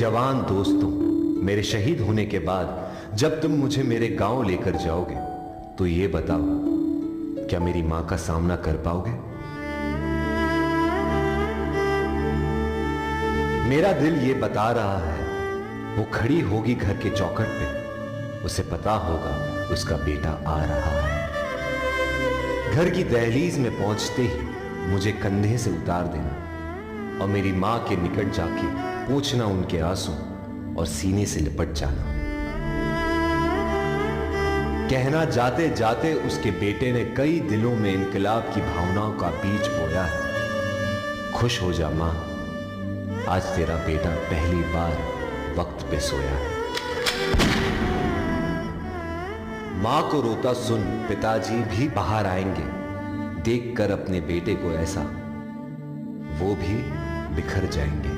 जवान दोस्तों, मेरे शहीद होने के बाद जब तुम मुझे मेरे गांव लेकर जाओगे तो ये बताओ, क्या मेरी मां का सामना कर पाओगे? मेरा दिल ये बता रहा है, वो खड़ी होगी घर के चौखट पे, उसे पता होगा उसका बेटा आ रहा है। घर की दहलीज में पहुंचते ही मुझे कंधे से उतार देना और मेरी मां के निकट जाके पोंछना उनके आंसू और सीने से लिपट जाना। कहना जाते जाते उसके बेटे ने कई दिलों में इनकलाब की भावनाओं का बीज बोया है। खुश हो जा मां, आज तेरा बेटा पहली बार वक्त पे सोया है। मां को रोता सुन पिताजी भी बाहर आएंगे, देखकर अपने बेटे को ऐसा वो भी बिखर जाएंगे।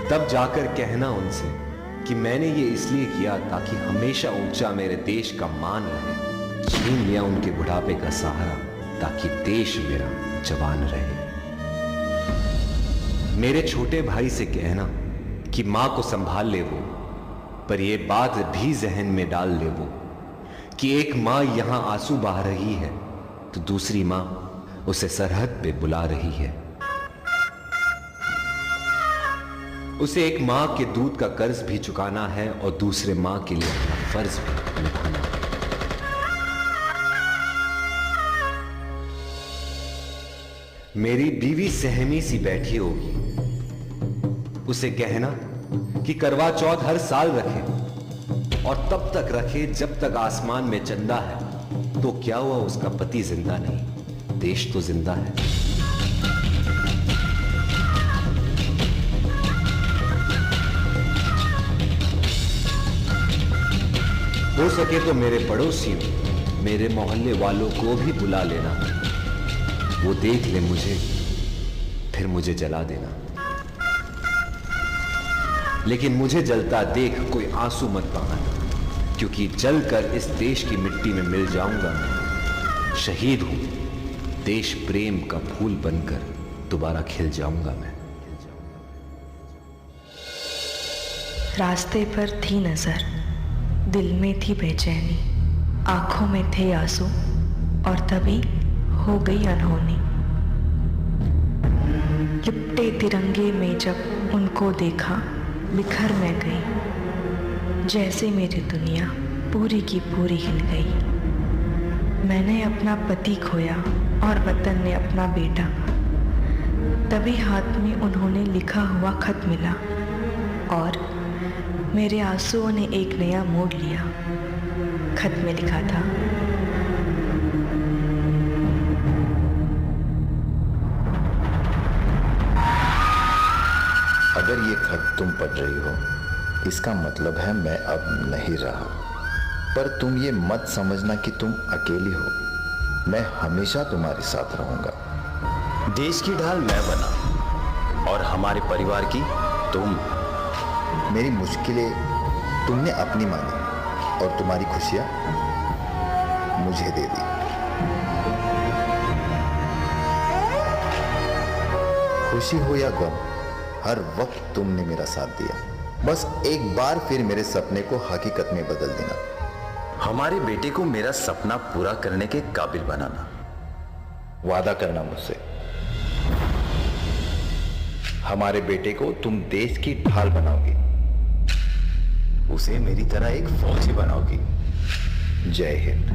तब जाकर कहना उनसे कि मैंने ये इसलिए किया ताकि हमेशा ऊंचा मेरे देश का मान रहे। छीन लिया उनके बुढ़ापे का सहारा ताकि देश मेरा जवान रहे। मेरे छोटे भाई से कहना कि मां को संभाल ले वो, पर यह बात भी जहन में डाल ले वो कि एक मां यहां आंसू बहा रही है तो दूसरी मां उसे सरहद पे बुला रही है। उसे एक मां के दूध का कर्ज भी चुकाना है और दूसरे मां के लिए अपना फर्ज भी निभाना है। मेरी बीवी सहमी सी बैठी होगी, उसे कहना कि करवा चौथ हर साल रखे और तब तक रखे जब तक आसमान में चंदा है। तो क्या हुआ, उसका पति जिंदा नहीं, देश तो जिंदा है। हो सके तो मेरे पड़ोसियों, मेरे मोहल्ले वालों को भी बुला लेना, वो देख ले मुझे, फिर मुझे जला देना। लेकिन मुझे जलता देख कोई आंसू मत बहाना, क्योंकि जलकर इस देश की मिट्टी में मिल जाऊंगा मैं। शहीद हूं, देश प्रेम का फूल बनकर दोबारा खिल जाऊंगा मैं। रास्ते पर थी नजर, दिल में थी बेचैनी, आंखों में थे आंसू और तभी हो गई अनहोनी। लिपटे तिरंगे में जब उनको देखा, बिखर मैं गई, जैसे मेरी दुनिया पूरी की पूरी हिल गई। मैंने अपना पति खोया और वतन ने अपना बेटा। तभी हाथ में उन्होंने लिखा हुआ खत मिला और मेरे आंसुओं ने एक नया मोड़ लिया। खत में लिखा था, अगर ये खत तुम पढ़ रही हो, इसका मतलब है मैं अब नहीं रहा। पर तुम ये मत समझना कि तुम अकेली हो, मैं हमेशा तुम्हारे साथ रहूंगा। देश की ढाल मैं बना और हमारे परिवार की तुम। मेरी मुश्किलें तुमने अपनी मानी और तुम्हारी खुशियां मुझे दे दी। खुशी हो या गम, हर वक्त तुमने मेरा साथ दिया। बस एक बार फिर मेरे सपने को हकीकत में बदल देना। हमारे बेटे को मेरा सपना पूरा करने के काबिल बनाना। वादा करना मुझसे, हमारे बेटे को तुम देश की ढाल बनाओगी, उसे मेरी तरह एक फौजी बनाओगी। जय हिंद।